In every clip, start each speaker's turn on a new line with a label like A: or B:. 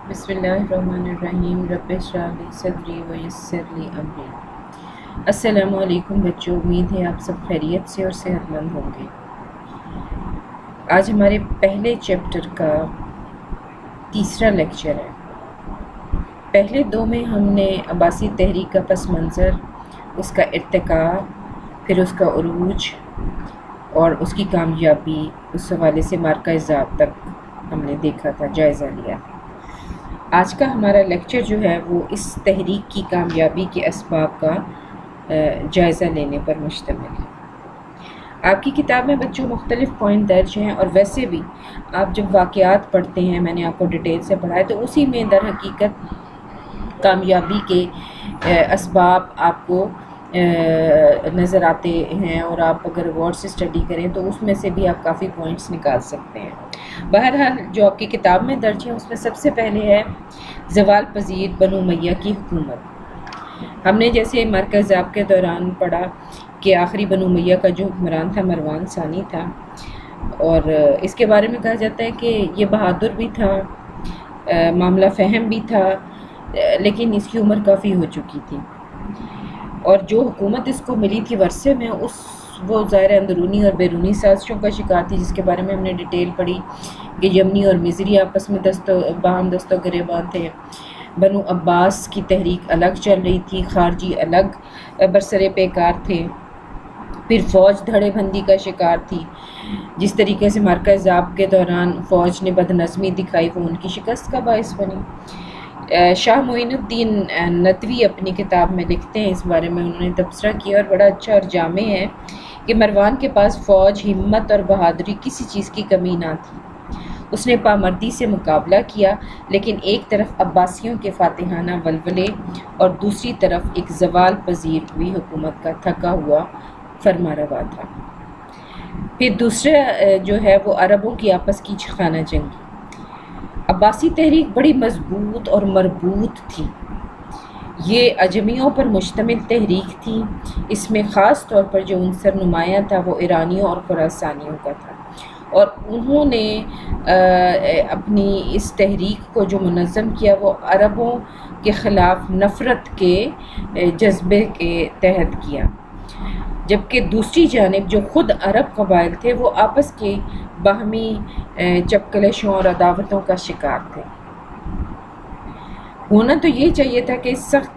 A: بسم اللہ الرحمن الرحیم رب اشرح لی صدری ویسر لی امری۔ السلام علیکم بچوں، امید ہے آپ سب خیریت سے اور صحت مند ہوں گے۔ آج ہمارے پہلے چیپٹر کا تیسرا لیکچر ہے۔ پہلے دو میں ہم نے عباسی تحریک کا پس منظر، اس کا ارتقاء، پھر اس کا عروج اور اس کی کامیابی، اس حوالے سے مارکہ ذات تک ہم نے دیکھا تھا، جائزہ لیا تھا۔ آج کا ہمارا لیکچر جو ہے وہ اس تحریک کی کامیابی کے اسباب کا جائزہ لینے پر مشتمل ہے۔ آپ کی کتاب میں بچوں مختلف پوائنٹ درج ہیں، اور ویسے بھی آپ جب واقعات پڑھتے ہیں، میں نے آپ کو ڈیٹیل سے پڑھا ہے، تو اسی میں در حقیقت کامیابی کے اسباب آپ کو نظر آتے ہیں، اور آپ اگر غور سے اسٹڈی کریں تو اس میں سے بھی آپ کافی پوائنٹس نکال سکتے ہیں۔ بہرحال جو آپ کی کتاب میں درج ہے اس میں سب سے پہلے ہے زوال پذیر بنو امیہ کی حکومت۔ ہم نے جیسے مرکز ذات کے دوران پڑھا کہ آخری بنو امیہ کا جو حکمران تھا مروان ثانی تھا، اور اس کے بارے میں کہا جاتا ہے کہ یہ بہادر بھی تھا، معاملہ فہم بھی تھا، لیکن اس کی عمر کافی ہو چکی تھی، اور جو حکومت اس کو ملی تھی ورثے میں وہ ظاہر اندرونی اور بیرونی سازشوں کا شکار تھی، جس کے بارے میں ہم نے ڈیٹیل پڑھی کہ یمنی اور مصری آپس میں باہم دست و گریبان تھے، بنو عباس کی تحریک الگ چل رہی تھی، خارجی الگ برسر پیکار تھے، پھر فوج دھڑے بندی کا شکار تھی۔ جس طریقے سے مارکہ ذات کے دوران فوج نے بد نظمی دکھائی وہ ان کی شکست کا باعث بنی۔ شاہ معین الدین ندوی اپنی کتاب میں لکھتے ہیں، اس بارے میں انہوں نے تبصرہ کیا اور بڑا اچھا اور جامع ہے کہ مروان کے پاس فوج، ہمت اور بہادری کسی چیز کی کمی نہ تھی۔ اس نے پامردی سے مقابلہ کیا، لیکن ایک طرف عباسیوں کے فاتحانہ ولولے اور دوسری طرف ایک زوال پذیر ہوئی حکومت کا تھکا ہوا فرما روا تھا۔ پھر دوسرا جو ہے وہ عربوں کی آپس کی خانہ جنگی۔ عباسی تحریک بڑی مضبوط اور مربوط تھی، یہ عجمیوں پر مشتمل تحریک تھی۔ اس میں خاص طور پر جو عنصر نمایاں تھا وہ ایرانیوں اور خراسانیوں کا تھا، اور انہوں نے اپنی اس تحریک کو جو منظم کیا وہ عربوں کے خلاف نفرت کے جذبے کے تحت کیا، جبکہ دوسری جانب جو خود عرب قبائل تھے وہ آپس کے باہمی چپکلشوں اور عداوتوں کا شکار تھے۔ ہونا تو یہ چاہیے تھا کہ اس سخت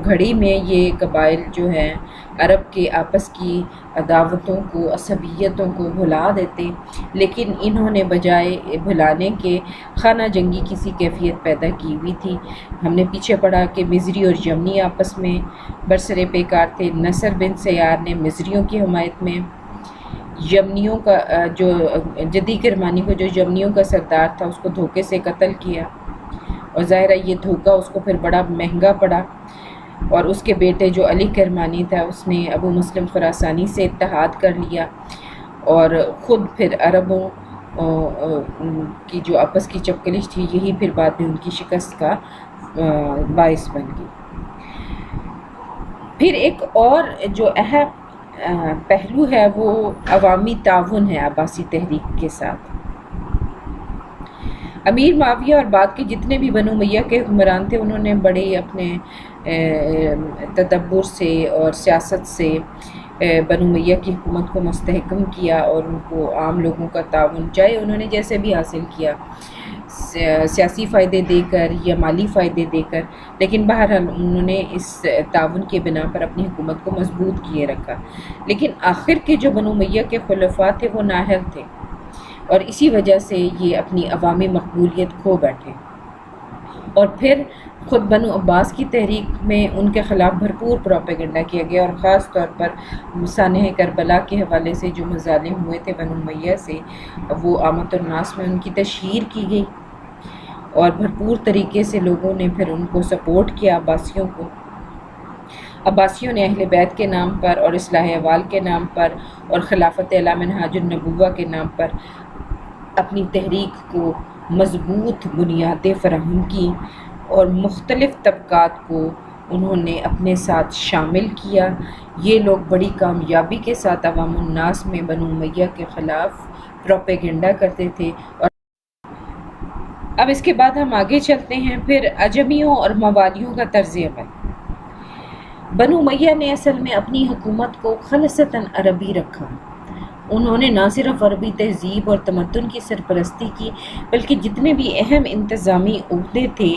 A: گھڑی میں یہ قبائل جو ہیں عرب کے آپس کی عداوتوں کو، عصبیتوں کو بھلا دیتے، لیکن انہوں نے بجائے بھلانے کے خانہ جنگی کسی کیفیت پیدا کی ہوئی تھی۔ ہم نے پیچھے پڑھا کہ مصری اور یمنی آپس میں برسر پیکار تھے۔ نصر بن سیار نے مصریوں کی حمایت میں یمنیوں کا جو جدی کرمانی کو جو یمنیوں کا سردار تھا اس کو دھوکے سے قتل کیا، اور ظاہر ہے یہ دھوکہ اس کو پھر بڑا مہنگا پڑا، اور اس کے بیٹے جو علی کرمانی تھا اس نے ابو مسلم خراسانی سے اتحاد کر لیا، اور خود پھر عربوں کی جو آپس کی چپکلش تھی یہی پھر بعد میں ان کی شکست کا باعث بن گئی۔ پھر ایک اور جو اہم پہلو ہے وہ عوامی تعاون ہے عباسی تحریک کے ساتھ۔ امیر معاویہ اور بعد کے جتنے بھی بنو امیہ کے حکمران تھے انہوں نے بڑے اپنے تدبر سے اور سیاست سے بنو امیہ کی حکومت کو مستحکم کیا، اور ان کو عام لوگوں کا تعاون چاہے انہوں نے جیسے بھی حاصل کیا، سیاسی فائدے دے کر یا مالی فائدے دے کر، لیکن بہرحال انہوں نے اس تعاون کے بنا پر اپنی حکومت کو مضبوط کیے رکھا۔ لیکن آخر کے جو بنو امیہ کے خلفاء تھے وہ نااہل تھے، اور اسی وجہ سے یہ اپنی عوامی مقبولیت کھو بیٹھے، اور پھر خود بنو عباس کی تحریک میں ان کے خلاف بھرپور پروپیگنڈا کیا گیا، اور خاص طور پر سانحہ کربلا کے حوالے سے جو مظالم ہوئے تھے بنو امیہ سے وہ عامۃ الناس میں ان کی تشہیر کی گئی، اور بھرپور طریقے سے لوگوں نے پھر ان کو سپورٹ کیا عباسیوں کو۔ عباسیوں نے اہل بیت کے نام پر اور اصلاح احوال کے نام پر اور خلافت اعلی منہاج النبوہ کے نام پر اپنی تحریک کو مضبوط بنیادیں فراہم کی، اور مختلف طبقات کو انہوں نے اپنے ساتھ شامل کیا۔ یہ لوگ بڑی کامیابی کے ساتھ عوام الناس میں بنو امیہ کے خلاف پروپیگنڈا کرتے تھے، اور اب اس کے بعد ہم آگے چلتے ہیں پھر اجمیوں اور موالیوں کا طرز عمل۔ بنو امیہ نے اصل میں اپنی حکومت کو خالصتاً عربی رکھا۔ انہوں نے نہ صرف عربی تہذیب اور تمدن کی سرپرستی کی بلکہ جتنے بھی اہم انتظامی عہدے تھے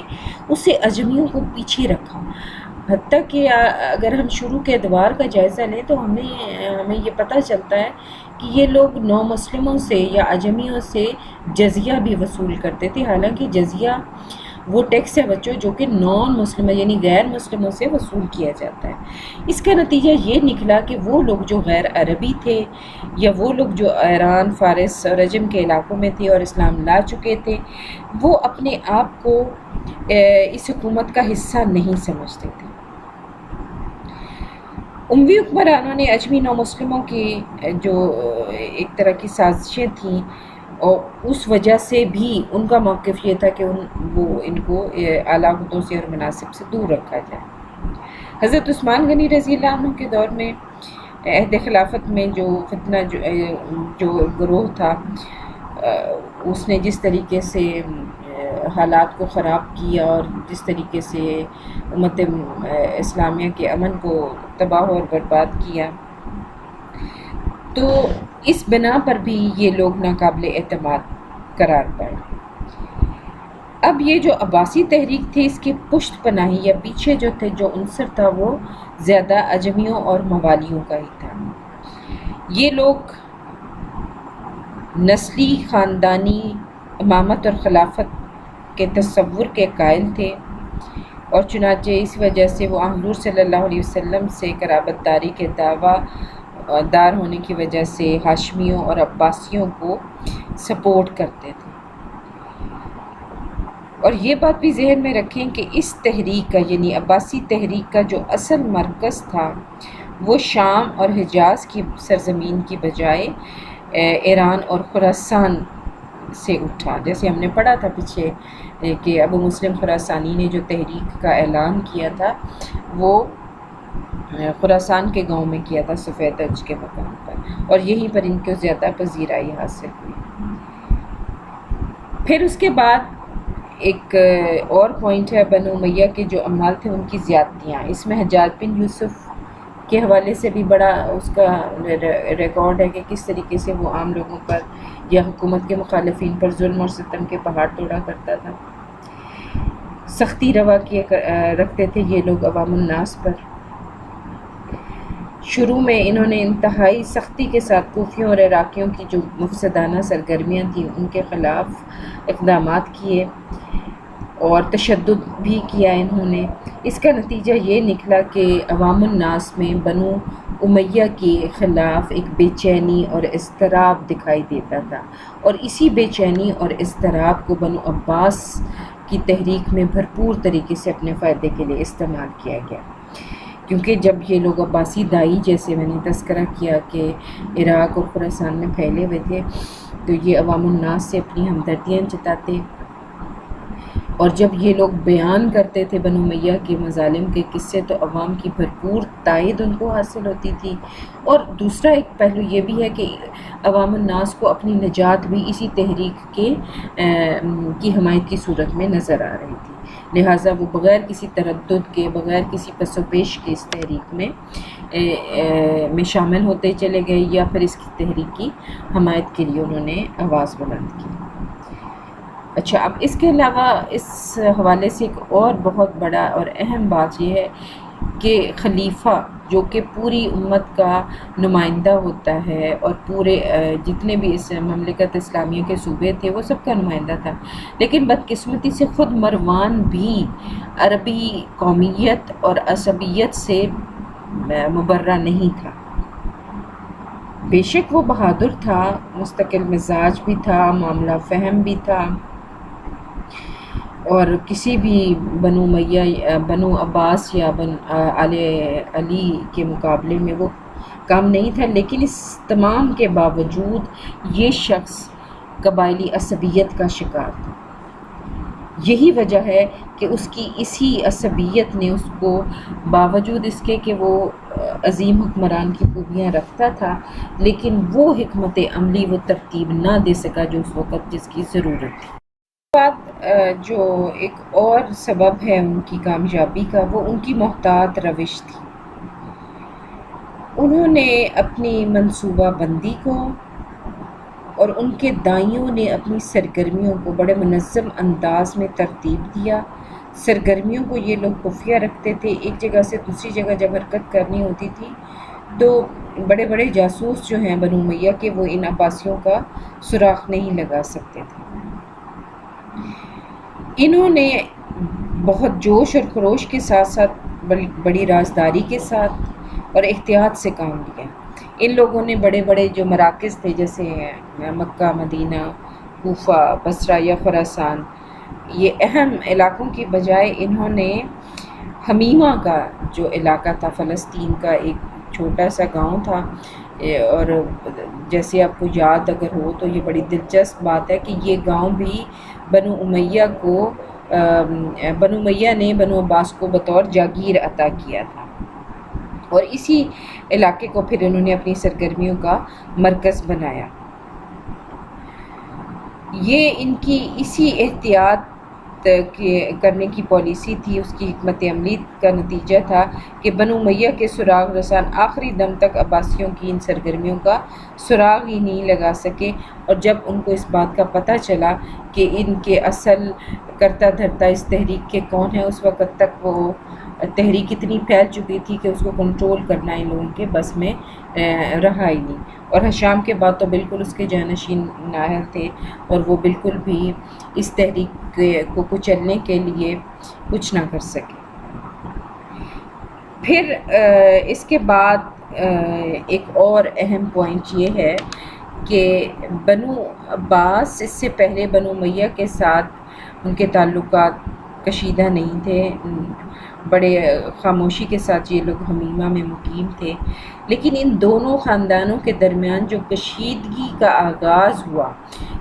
A: اسے اجمیوں کو پیچھے رکھا۔ حتیٰ کہ اگر ہم شروع کے ادوار کا جائزہ لیں تو ہمیں یہ پتہ چلتا ہے کہ یہ لوگ نو مسلموں سے یا اجمیوں سے جزیہ بھی وصول کرتے تھے، حالانکہ جزیہ وہ ٹیکس ہے بچوں جو کہ نان مسلم یعنی غیر مسلموں سے وصول کیا جاتا ہے۔ اس کا نتیجہ یہ نکلا کہ وہ لوگ جو غیر عربی تھے یا وہ لوگ جو ایران، فارس اور عجم کے علاقوں میں تھے اور اسلام لا چکے تھے وہ اپنے آپ کو اس حکومت کا حصہ نہیں سمجھتے تھے۔ اموی حکمرانوں نے اجمی نو مسلموں کی جو ایک طرح کی سازشیں تھیں اور اس وجہ سے بھی ان کا موقف یہ تھا کہ ان کو اعلیٰ عہدوں سے اور مناصب سے دور رکھا جائے۔ حضرت عثمان غنی رضی اللہ عنہ کے دور میں عہد خلافت میں جو فتنہ جو گروہ تھا اس نے جس طریقے سے حالات کو خراب کیا اور جس طریقے سے امت اسلامیہ کے امن کو تباہ اور برباد کیا، تو اس بنا پر بھی یہ لوگ ناقابل اعتماد قرار پائے۔ اب یہ جو عباسی تحریک تھی اس کی پشت پناہی یا پیچھے جو عنصر تھا وہ زیادہ اجمیوں اور موالیوں کا ہی تھا۔ یہ لوگ نسلی خاندانی امامت اور خلافت کے تصور کے قائل تھے اور چنانچہ اس وجہ سے وہ حضور صلی اللہ علیہ وسلم سے قرابت داری کے دعویٰ دار ہونے کی وجہ سے ہاشمیوں اور عباسیوں کو سپورٹ کرتے تھے۔ اور یہ بات بھی ذہن میں رکھیں کہ اس تحریک کا یعنی عباسی تحریک کا جو اصل مرکز تھا وہ شام اور حجاز کی سرزمین کی بجائے ایران اور خراسان سے اٹھا۔ جیسے ہم نے پڑھا تھا پیچھے کہ ابو مسلم خراسانی نے جو تحریک کا اعلان کیا تھا وہ خراسان کے گاؤں میں کیا تھا، سفید اج کے مقام پر، اور یہیں پر ان کو زیادہ پذیرائی حاصل ہوئی۔ پھر اس کے بعد ایک اور پوائنٹ ہے بنو امیہ کے جو عمال تھے ان کی زیادتیاں۔ اس میں حجاج بن یوسف کے حوالے سے بھی بڑا اس کا ریکارڈ ہے کہ کس طریقے سے وہ عام لوگوں پر یا حکومت کے مخالفین پر ظلم اور ستم کے پہاڑ توڑا کرتا تھا۔ سختی روا رکھتے تھے یہ لوگ عوام الناس پر۔ شروع میں انہوں نے انتہائی سختی کے ساتھ کوفیوں اور عراقیوں کی جو مفسدانہ سرگرمیاں تھیں ان کے خلاف اقدامات کیے اور تشدد بھی کیا انہوں نے۔ اس کا نتیجہ یہ نکلا کہ عوام الناس میں بنو امیہ کے خلاف ایک بے چینی اور اضطراب دکھائی دیتا تھا، اور اسی بے چینی اور اضطراب کو بنو عباس کی تحریک میں بھرپور طریقے سے اپنے فائدے کے لیے استعمال کیا گیا، کیونکہ جب یہ لوگ عباسی دائی جیسے میں نے تذکرہ کیا کہ عراق اور خراسان میں پھیلے ہوئے تھے تو یہ عوام الناس سے اپنی ہمدردیاں جتاتے، اور جب یہ لوگ بیان کرتے تھے بنو امیہ کے مظالم کے قصے تو عوام کی بھرپور تائید ان کو حاصل ہوتی تھی۔ اور دوسرا ایک پہلو یہ بھی ہے کہ عوام الناس کو اپنی نجات بھی اسی تحریک کی حمایت کی صورت میں نظر آ رہی تھی، لہٰذا وہ بغیر کسی تردد کے، بغیر کسی پس و پیش کے اس تحریک میں شامل ہوتے چلے گئے یا پھر اس کی تحریک کی حمایت کے لیے انہوں نے آواز بلند کی۔ اچھا، اب اس کے علاوہ اس حوالے سے ایک اور بہت بڑا اور اہم بات یہ ہے کہ خلیفہ جو کہ پوری امت کا نمائندہ ہوتا ہے اور پورے جتنے بھی اس مملکت اسلامیہ کے صوبے تھے وہ سب کا نمائندہ تھا، لیکن بدقسمتی سے خود مروان بھی عربی قومیت اور عصبیت سے مبرہ نہیں تھا۔ بے شک وہ بہادر تھا، مستقل مزاج بھی تھا، معاملہ فہم بھی تھا، اور کسی بھی بنو عباس یا آل علی کے مقابلے میں وہ کم نہیں تھا، لیکن اس تمام کے باوجود یہ شخص قبائلی عصبیت کا شکار تھا۔ یہی وجہ ہے کہ اس کی اسی عصبیت نے اس کو باوجود اس کے کہ وہ عظیم حکمران کی خوبیاں رکھتا تھا لیکن وہ حکمت عملی وہ ترتیب نہ دے سکا جو اس وقت جس کی ضرورت تھی۔ بعد جو ایک اور سبب ہے ان کی کامیابی کا، وہ ان کی محتاط روش تھی۔ انہوں نے اپنی منصوبہ بندی کو اور ان کے دائیوں نے اپنی سرگرمیوں کو بڑے منظم انداز میں ترتیب دیا۔ سرگرمیوں کو یہ لوگ خفیہ رکھتے تھے۔ ایک جگہ سے دوسری جگہ جب حرکت کرنی ہوتی تھی تو بڑے بڑے جاسوس جو ہیں بنو امیہ کے، وہ ان عباسیوں کا سراغ نہیں لگا سکتے تھے۔ انہوں نے بہت جوش اور خروش کے ساتھ ساتھ بڑی رازداری کے ساتھ اور احتیاط سے کام لیا۔ ان لوگوں نے بڑے بڑے جو مراکز تھے، جیسے مکہ، مدینہ، کوفہ، بصرہ یا خراسان، یہ اہم علاقوں کی بجائے انہوں نے حمیمہ کا جو علاقہ تھا، فلسطین کا ایک چھوٹا سا گاؤں تھا، اور جیسے آپ کو یاد اگر ہو تو یہ بڑی دلچسپ بات ہے کہ یہ گاؤں بھی بنو امیہ نے بنو عباس کو بطور جاگیر عطا کیا تھا، اور اسی علاقے کو پھر انہوں نے اپنی سرگرمیوں کا مرکز بنایا۔ یہ ان کی اسی احتیاط کرنے کی پالیسی تھی، اس کی حکمت عملی کا نتیجہ تھا کہ بنو امیہ کے سراغ رسان آخری دم تک عباسیوں کی ان سرگرمیوں کا سراغ ہی نہیں لگا سکے، اور جب ان کو اس بات کا پتہ چلا کہ ان کے اصل کرتا دھرتا اس تحریک کے کون ہے، اس وقت تک وہ تحریک اتنی پھیل چکی تھی کہ اس کو کنٹرول کرنا ان لوگوں کے بس میں رہا ہی نہیں، اور حشام کے بعد تو بالکل اس کے جانشین نااہل تھے، اور وہ بالکل بھی اس تحریک کو کچلنے کے لیے کچھ نہ کر سکے۔ پھر اس کے بعد ایک اور اہم پوائنٹ یہ ہے کہ بنو عباس اس سے پہلے بنو امیہ کے ساتھ ان کے تعلقات کشیدہ نہیں تھے، بڑے خاموشی کے ساتھ یہ لوگ حمیمہ میں مقیم تھے، لیکن ان دونوں خاندانوں کے درمیان جو کشیدگی کا آغاز ہوا،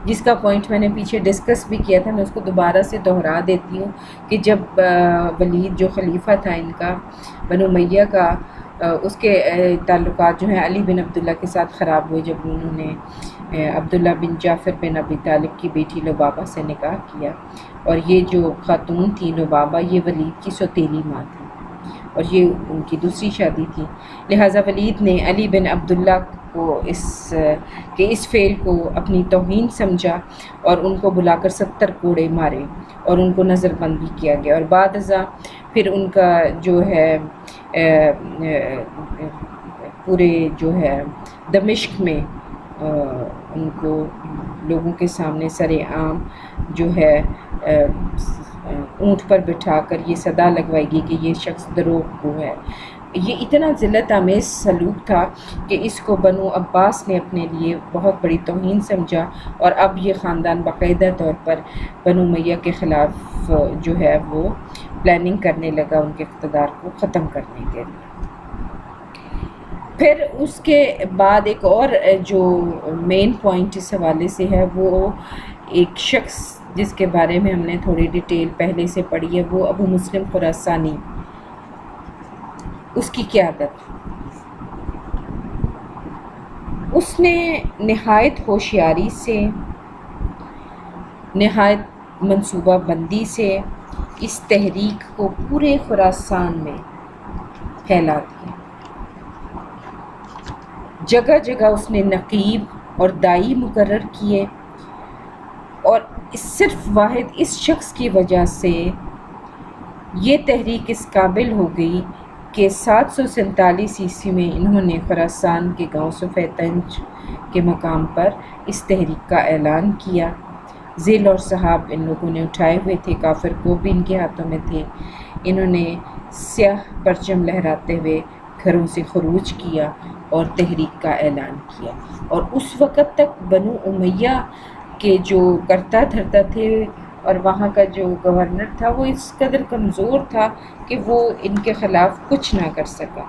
A: جس کا پوائنٹ میں نے پیچھے ڈسکس بھی کیا تھا، میں اس کو دوبارہ سے دہرا دیتی ہوں کہ جب ولید جو خلیفہ تھا ان کا بنو امیہ کا، اس کے تعلقات جو ہیں علی بن عبداللہ کے ساتھ خراب ہوئے، جب انہوں نے عبداللہ بن جعفر بن ابی طالب کی بیٹی لبابہ سے نکاح کیا، اور یہ جو خاتون تھی لبابہ، یہ ولید کی سوتیلی ماں تھی اور یہ ان کی دوسری شادی تھی، لہٰذا ولید نے علی بن عبداللہ کو اس فعل کو اپنی توہین سمجھا اور ان کو بلا کر 70 کوڑے مارے اور ان کو نظر بند بھی کیا گیا، اور بعد ازاں پھر ان کا جو ہے پورے جو ہے دمشق میں ان کو لوگوں کے سامنے سر عام جو ہے اونٹ پر بٹھا کر یہ صدا لگوائی گئی کہ یہ شخص دروغ گو ہے۔ یہ اتنا ذلت آمیز سلوک تھا کہ اس کو بنو عباس نے اپنے لیے بہت بڑی توہین سمجھا، اور اب یہ خاندان باقاعدہ طور پر بنو امیہ کے خلاف جو ہے وہ پلاننگ کرنے لگا ان کے اقتدار کو ختم کرنے کے لیے۔ پھر اس کے بعد ایک اور جو مین پوائنٹ اس حوالے سے ہے، وہ ایک شخص جس کے بارے میں ہم نے تھوڑی ڈیٹیل پہلے سے پڑھی ہے، وہ ابو مسلم خراسانی، اس کی قیادت۔ اس نے نہایت ہوشیاری سے، نہایت منصوبہ بندی سے اس تحریک کو پورے خراسان میں پھیلا دیا۔ جگہ جگہ اس نے نقیب اور دائی مقرر کیے، اور صرف واحد اس شخص کی وجہ سے یہ تحریک اس قابل ہو گئی کہ 747 عیسوی میں انہوں نے خراسان کے گاؤں سفیدنج کے مقام پر اس تحریک کا اعلان کیا۔ ذیل اور صحاب ان لوگوں نے اٹھائے ہوئے تھے، کافر کو بھی ان کے ہاتھوں میں تھے۔ انہوں نے سیاہ پرچم لہراتے ہوئے گھروں سے خروج کیا اور تحریک کا اعلان کیا، اور اس وقت تک بنو امیہ کے جو کرتا دھرتا تھے اور وہاں کا جو گورنر تھا، وہ اس قدر کمزور تھا کہ وہ ان کے خلاف کچھ نہ کر سکا،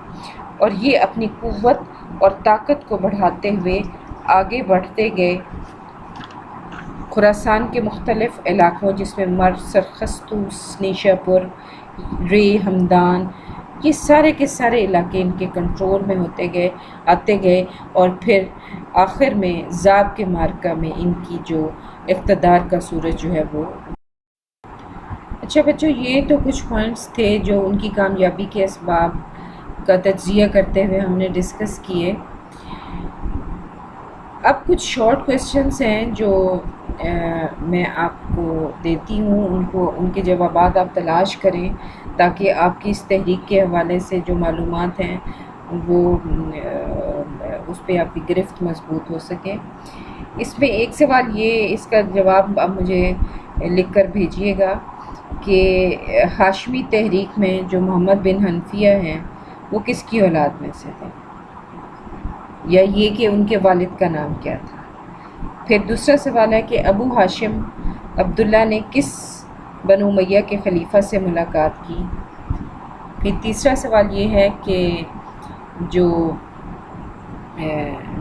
A: اور یہ اپنی قوت اور طاقت کو بڑھاتے ہوئے آگے بڑھتے گئے۔ خراسان کے مختلف علاقوں جس میں مرو، سرخستوس، نیشا پور، رے، ہمدان، یہ سارے کے سارے علاقے ان کے کنٹرول میں ہوتے گئے، آتے گئے، اور پھر آخر میں ذاب کے معرکہ میں ان کی جو اقتدار کا سورج جو ہے وہ اچھا بچوں، یہ تو کچھ پوائنٹس تھے جو ان کی کامیابی کے اسباب کا تجزیہ کرتے ہوئے ہم نے ڈسکس کیے۔ اب کچھ شارٹ کویسچنس ہیں جو میں آپ کو دیتی ہوں، ان کے جوابات آپ تلاش کریں تاکہ آپ کی اس تحریک کے حوالے سے جو معلومات ہیں وہ اس پہ آپ کی گرفت مضبوط ہو سکے۔ اس میں ایک سوال یہ، اس کا جواب آپ مجھے لکھ کر بھیجیے گا کہ ہاشمی تحریک میں جو محمد بن حنفیہ ہیں وہ کس کی اولاد میں سے تھے، یا یہ کہ ان کے والد کا نام کیا تھا۔ پھر دوسرا سوال ہے کہ ابو ہاشم عبداللہ نے کس بنو امیہ کے خلیفہ سے ملاقات کی۔ پھر تیسرا سوال یہ ہے کہ جو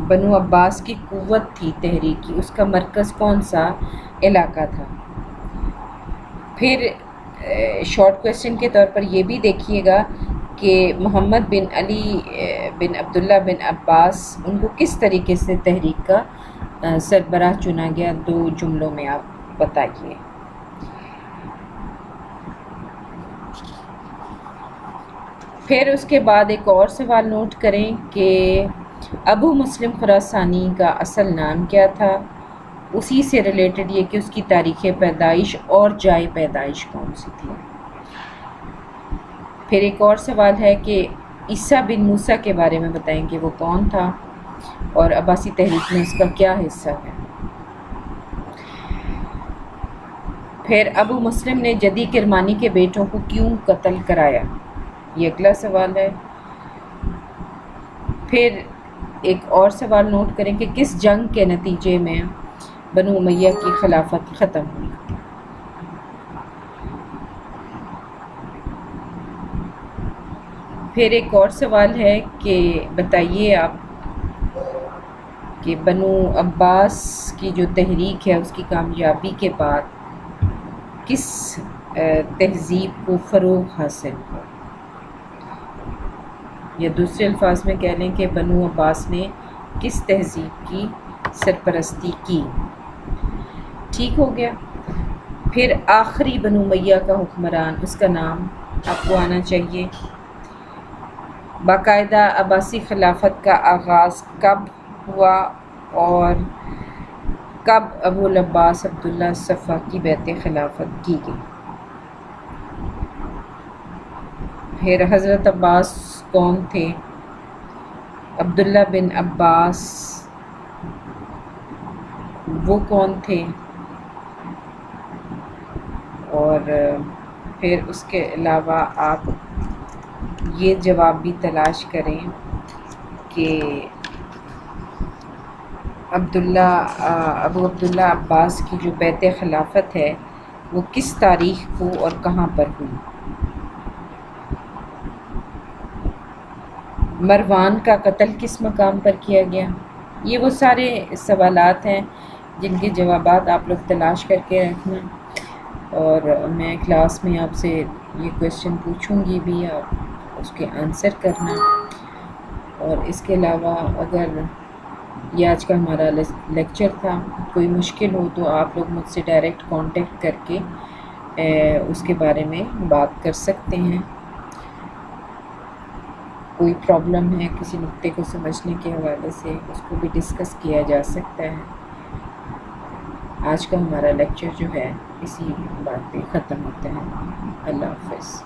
A: بنو عباس کی قوت تھی تحریک کی، اس کا مرکز کون سا علاقہ تھا۔ پھر شارٹ کویسچن کے طور پر یہ بھی دیکھیے گا کہ محمد بن علی بن عبداللہ بن عباس ان کو کس طریقے سے تحریک کا سربراہ چنا گیا، 2 جملوں میں آپ بتائیے۔ پھر اس کے بعد ایک اور سوال نوٹ کریں کہ ابو مسلم خراسانی کا اصل نام کیا تھا، اسی سے ریلیٹڈ یہ کہ اس کی تاریخ پیدائش اور جائے پیدائش کون سی تھی۔ پھر ایک اور سوال ہے کہ عیسیٰ بن موسیٰ کے بارے میں بتائیں کہ وہ کون تھا اور عباسی تحریک میں اس کا کیا حصہ ہے۔ پھر ابو مسلم نے جدی کرمانی کے بیٹوں کو کیوں قتل کرایا، یہ اگلا سوال ہے۔ پھر ایک اور سوال نوٹ کریں کہ کس جنگ کے نتیجے میں بنو امیہ کی خلافت ختم ہوئی۔ پھر ایک اور سوال ہے کہ بتائیے آپ کہ بنو عباس کی جو تحریک ہے اس کی کامیابی کے بعد کس تہذیب کو فروغ حاصل ہو، یا دوسرے الفاظ میں کہہ لیں کہ بنو عباس نے کس تہذیب کی سرپرستی کی۔ ٹھیک ہو گیا۔ پھر آخری بنو امیہ کا حکمران، اس کا نام آپ کو آنا چاہیے۔ باقاعدہ عباسی خلافت کا آغاز کب ہوا اور کب ابو العباس عبداللہ صفہ کی بیعت خلافت کی گئی۔ پھر حضرت عباس کون تھے، عبداللہ بن عباس وہ کون تھے، اور پھر اس کے علاوہ آپ یہ جواب بھی تلاش کریں کہ ابو عبداللہ عباس کی جو بیعت خلافت ہے وہ کس تاریخ کو اور کہاں پر ہوئی۔ مروان کا قتل کس مقام پر کیا گیا۔ یہ وہ سارے سوالات ہیں جن کے جوابات آپ لوگ تلاش کر کے رکھنا، اور میں کلاس میں آپ سے یہ کویسچن پوچھوں گی بھی، آپ اس کے آنسر کرنا۔ اور اس کے علاوہ اگر یہ آج کا ہمارا لیکچر تھا، کوئی مشکل ہو تو آپ لوگ مجھ سے ڈائریکٹ کانٹیکٹ کر کے اس کے بارے میں بات کر سکتے ہیں۔ کوئی پرابلم ہے کسی نقطے کو سمجھنے کے حوالے سے، اس کو بھی ڈسکس کیا جا سکتا ہے۔ آج کا ہمارا لیکچر جو ہے اسی بات پہ ختم ہوتا ہے۔ اللہ حافظ۔